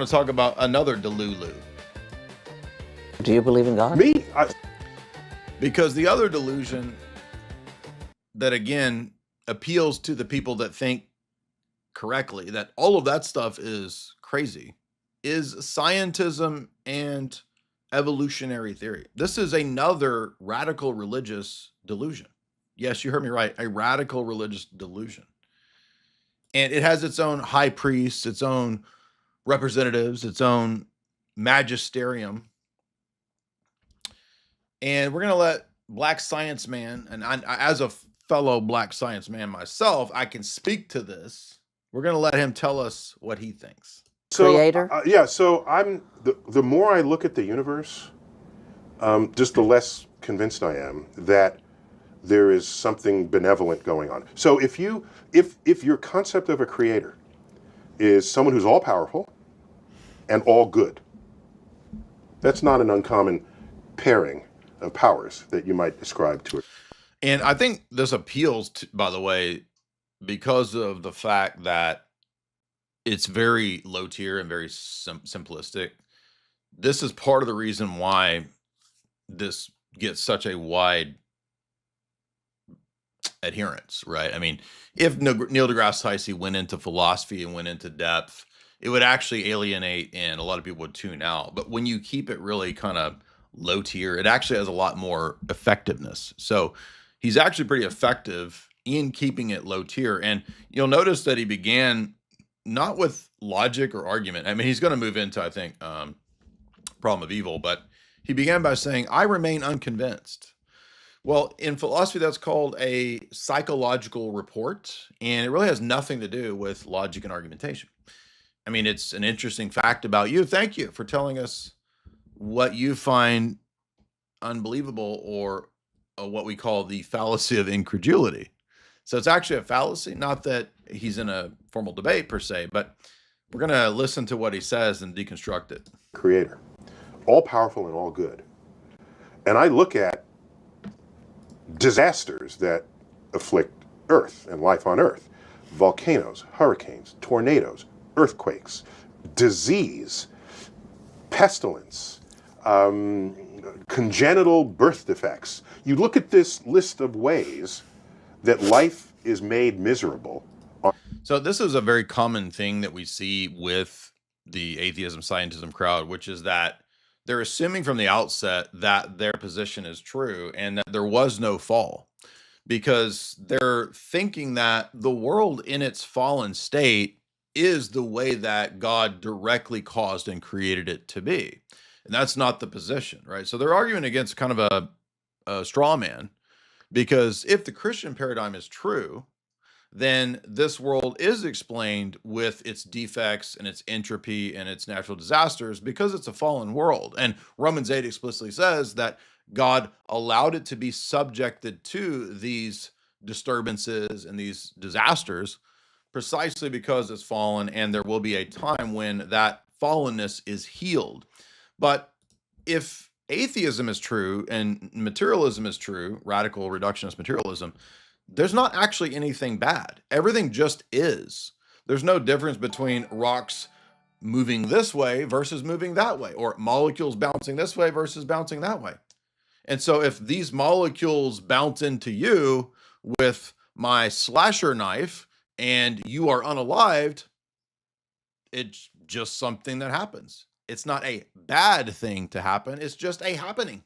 to talk about another delulu. Do you believe in God? Me? Because the other delusion that, again, appeals to the people that think correctly, that all of that stuff is crazy, is scientism and evolutionary theory. This is another radical religious delusion. Yes, you heard me right. A radical religious delusion. And it has its own high priests, its own representatives, its own magisterium. And we're going to let Black Science Man, and as a fellow Black Science Man myself, I can speak to this. We're going to let him tell us what he thinks. Creator? So I'm the more I look at the universe, just the less convinced I am that there is something benevolent going on. So if your concept of a creator is someone who's all powerful and all good, that's not an uncommon pairing of powers that you might ascribe to it. And I think this appeals to, by the way, because of the fact that it's very low tier and very simplistic. This is part of the reason why this gets such a wide adherence, right? I mean, if Neil deGrasse Tyson went into philosophy and went into depth, it would actually alienate and a lot of people would tune out. But when you keep it really kind of low tier, it actually has a lot more effectiveness. So he's actually pretty effective in keeping it low tier. And you'll notice that he began not with logic or argument. I mean, he's going to move into, I think, problem of evil, but he began by saying, I remain unconvinced. Well, in philosophy, that's called a psychological report, and it really has nothing to do with logic and argumentation. I mean, it's an interesting fact about you. Thank you for telling us what you find unbelievable, or what we call the fallacy of incredulity. So it's actually a fallacy, not that he's in a formal debate per se, but we're going to listen to what he says and deconstruct it. Creator, all powerful and all good. And I look at disasters that afflict Earth and life on Earth: volcanoes, hurricanes, tornadoes, earthquakes, disease, pestilence, congenital birth defects. You look at this list of ways that life is made miserable. So this is a very common thing that we see with the atheism, scientism crowd, which is that they're assuming from the outset that their position is true and that there was no fall, because they're thinking that the world in its fallen state is the way that God directly caused and created it to be. And that's not the position, right? So they're arguing against kind of a straw man, because if the Christian paradigm is true, then this world is explained with its defects and its entropy and its natural disasters, because it's a fallen world. And Romans 8 explicitly says that God allowed it to be subjected to these disturbances and these disasters precisely because it's fallen, and there will be a time when that fallenness is healed. But if atheism is true and materialism is true, radical reductionist materialism, there's not actually anything bad. Everything just is. There's no difference between rocks moving this way versus moving that way, or molecules bouncing this way versus bouncing that way. And so if these molecules bounce into you with my slasher knife and you are unalived, it's just something that happens. It's not a bad thing to happen. It's just a happening.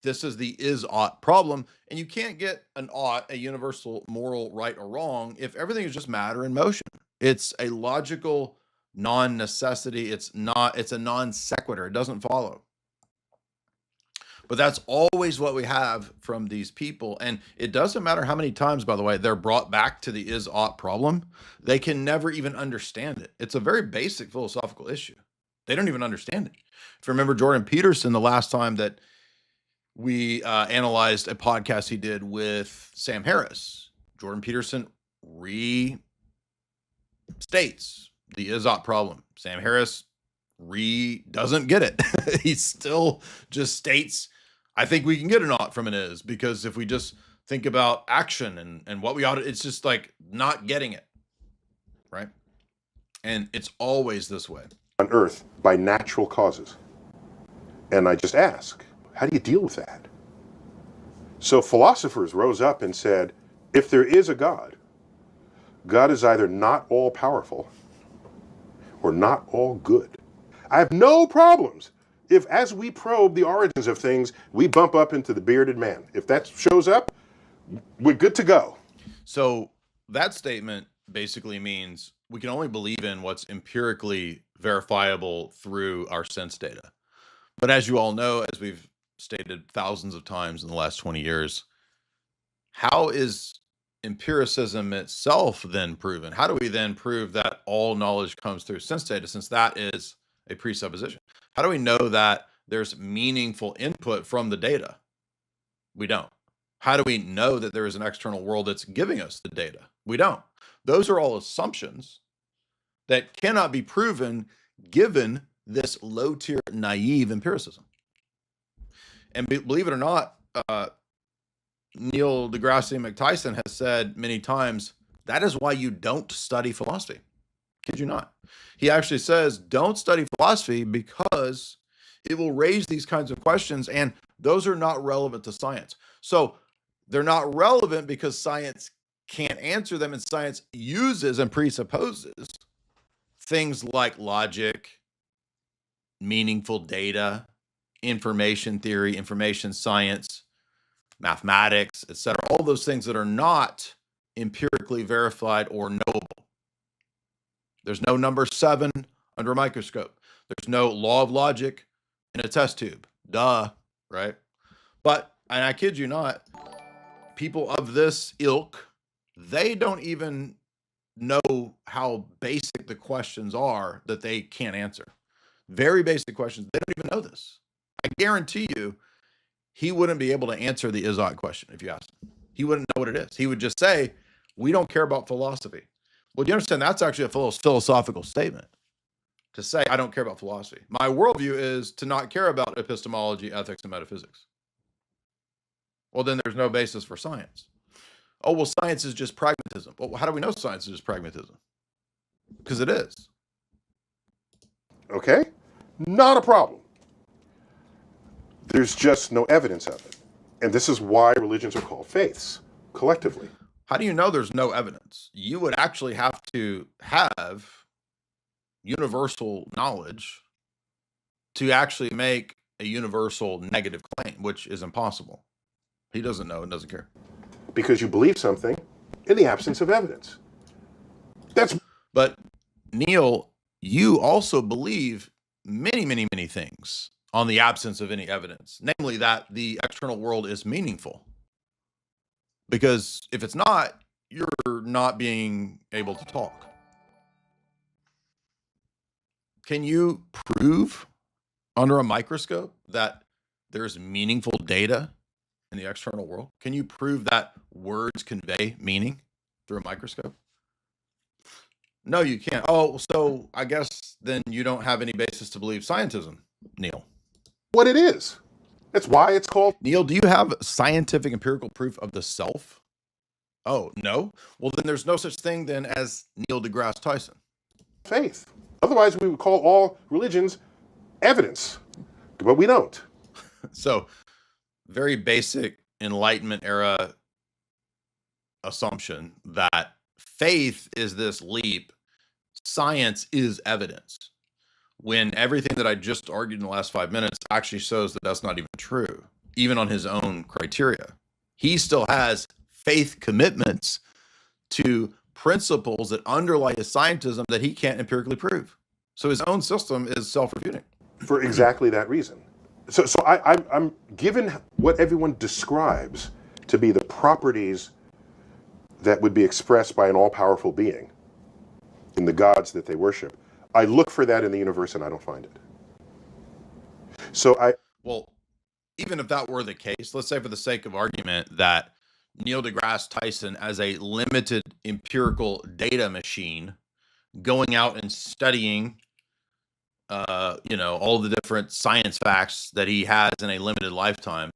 This is the is-ought problem, and you can't get an ought, a universal moral right or wrong, if everything is just matter in motion. It's a logical non-necessity. It's a non sequitur. It doesn't follow. But that's always what we have from these people, and it doesn't matter how many times, by the way, they're brought back to the is-ought problem. They can never even understand it. It's a very basic philosophical issue. They don't even understand it. If you remember Jordan Peterson, the last time that we analyzed a podcast he did with Sam Harris, Jordan Peterson restates the is-ought problem. Sam Harris doesn't get it. He still just states, I think we can get an ought from an is, because if we just think about action and what we ought to, it's just like not getting it, right? And it's always this way. On Earth by natural causes. And I just ask, how do you deal with that? So philosophers rose up and said, if there is a God, God is either not all powerful or not all good. I have no problems if, as we probe the origins of things, we bump up into the bearded man. If that shows up, we're good to go. So that statement basically means we can only believe in what's empirically verifiable through our sense data. But as you all know, as we've stated thousands of times in the last 20 years, how is empiricism itself then proven? How do we then prove that all knowledge comes through sense data, since that is a presupposition? How do we know that there's meaningful input from the data? We don't. How do we know that there is an external world that's giving us the data? We don't. Those are all assumptions that cannot be proven given this low-tier, naive empiricism. And believe it or not, Neil deGrasse Tyson has said many times, that is why you don't study philosophy. Kid you not. He actually says, don't study philosophy because it will raise these kinds of questions, and those are not relevant to science. So they're not relevant because science can't answer them, and science uses and presupposes things like logic, meaningful data, information theory, information science, mathematics, etc. All those things that are not empirically verified or knowable. There's no number 7 under a microscope. There's no law of logic in a test tube. Duh, right? But, and I kid you not, people of this ilk, they don't even know how basic the questions are that they can't answer. Very basic questions. They don't even know this. I guarantee you, he wouldn't be able to answer the Izot question if you asked him. He wouldn't know what it is. He would just say, we don't care about philosophy. Well, do you understand? That's actually a philosophical statement to say, I don't care about philosophy. My worldview is to not care about epistemology, ethics, and metaphysics. Well, then there's no basis for science. Oh, well, science is just pragmatism. Well, how do we know science is just pragmatism? Because it is. Okay? Not a problem. There's just no evidence of it. And this is why religions are called faiths, collectively. How do you know there's no evidence? You would actually have to have universal knowledge to actually make a universal negative claim, which is impossible. He doesn't know and doesn't care. Because you believe something in the absence of evidence. But Neil, you also believe many, many, many things on the absence of any evidence, namely that the external world is meaningful. Because if it's not, you're not being able to talk. Can you prove under a microscope that there's meaningful data in the external world? Can you prove that words convey meaning through a microscope? No, you can't. Oh, so I guess then you don't have any basis to believe scientism, Neil. What it is. That's why it's called. Neil, do you have scientific empirical proof of the self? Oh, no? Well, then there's no such thing then as Neil deGrasse Tyson. Faith. Otherwise, we would call all religions evidence. But we don't. So, very basic Enlightenment era assumption that faith is this leap, science is evidence, when everything that I just argued in the last 5 minutes actually shows that that's not even true, even on his own criteria. He still has faith commitments to principles that underlie his scientism that he can't empirically prove. So his own system is self-refuting. For exactly that reason. So I'm given what everyone describes to be the properties that would be expressed by an all-powerful being in the gods that they worship. I look for that in the universe and I don't find it. Well, even if that were the case, let's say for the sake of argument that Neil deGrasse Tyson, as a limited empirical data machine, going out and studying all the different science facts that he has in a limited lifetime,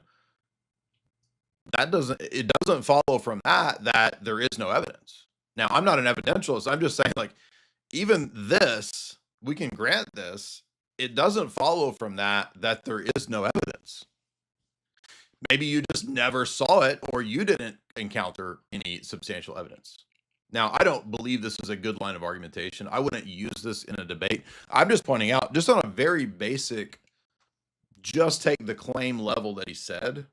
it doesn't follow from that there is no evidence. Now, I'm not an evidentialist. I'm just saying, like, even this, we can grant this, it doesn't follow from that there is no evidence. Maybe you just never saw it, or you didn't encounter any substantial evidence. Now, I don't believe this is a good line of argumentation. I wouldn't use this in a debate. I'm just pointing out, just on a very basic, just take the claim level that he said,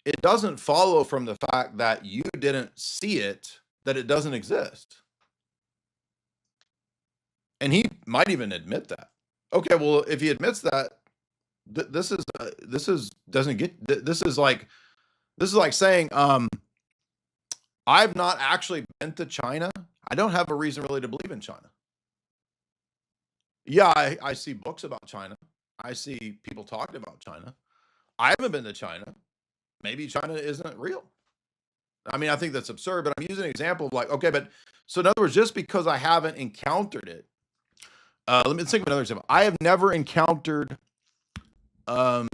it doesn't follow from the fact that you didn't see it, that it doesn't exist. And he might even admit that. Okay, well, if he admits that, this is like saying, I've not actually been to China. I don't have a reason really to believe in China. Yeah, I see books about China. I see people talking about China. I haven't been to China. Maybe China isn't real. I mean, I think that's absurd, but I'm using an example of like, okay, but so in other words, just because I haven't encountered it, let me think of another example. I have never encountered a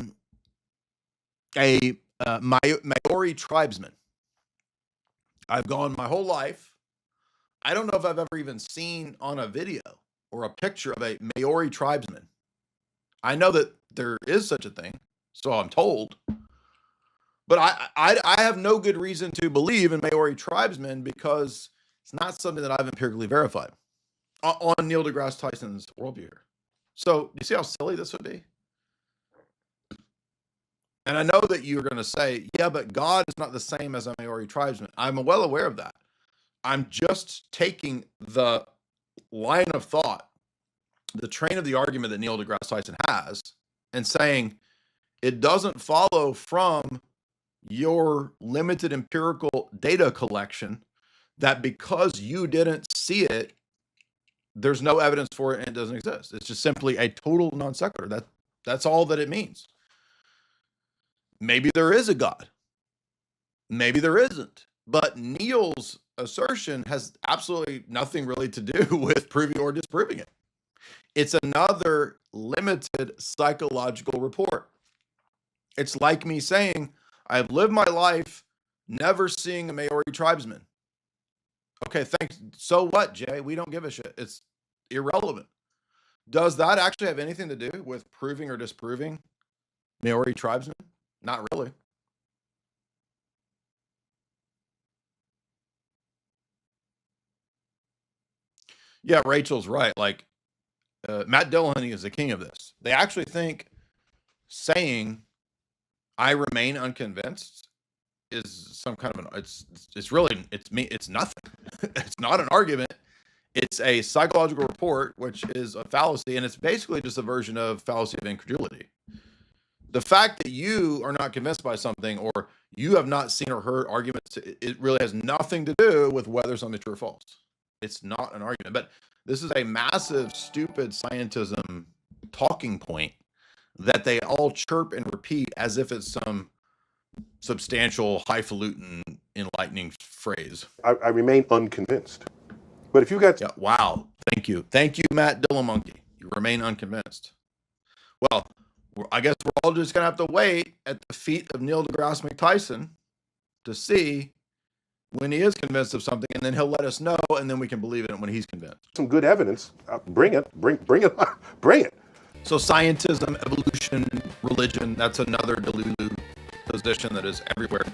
Maori tribesman. I've gone my whole life. I don't know if I've ever even seen on a video or a picture of a Maori tribesman. I know that there is such a thing, so I'm told. But I have no good reason to believe in Maori tribesmen because it's not something that I've empirically verified on Neil deGrasse Tyson's worldview here. So you see how silly this would be? And I know that you're going to say, yeah, but God is not the same as a Maori tribesman. I'm well aware of that. I'm just taking the line of thought, the train of the argument that Neil deGrasse Tyson has, and saying it doesn't follow from your limited empirical data collection that because you didn't see it, there's no evidence for it and it doesn't exist. It's just simply a total non sequitur. That's all that it means. Maybe there is a God. Maybe there isn't. But Neil's assertion has absolutely nothing really to do with proving or disproving it. It's another limited psychological report. It's like me saying, I've lived my life never seeing a Maori tribesman. Okay, thanks. So what, Jay? We don't give a shit. It's irrelevant. Does that actually have anything to do with proving or disproving Maori tribesmen? Not really. Yeah, Rachel's right. Like, Matt Dillahunty is the king of this. They actually think saying I remain unconvinced is some kind of it's nothing. It's not an argument. It's a psychological report, which is a fallacy, and it's basically just a version of fallacy of incredulity. The fact that you are not convinced by something, or you have not seen or heard arguments, it really has nothing to do with whether something's true or false. It's not an argument. But this is a massive, stupid scientism talking point that they all chirp and repeat as if it's some substantial, highfalutin, enlightening phrase. I remain unconvinced. But if you got... Yeah, wow. Thank you. Thank you, Matt Dillamonkey. You remain unconvinced. Well, I guess we're all just going to have to wait at the feet of Neil deGrasse Tyson to see when he is convinced of something, and then he'll let us know, and then we can believe it when he's convinced. some good evidence, bring it. Bring it. So scientism, evolution, religion, that's another delulu position that is everywhere.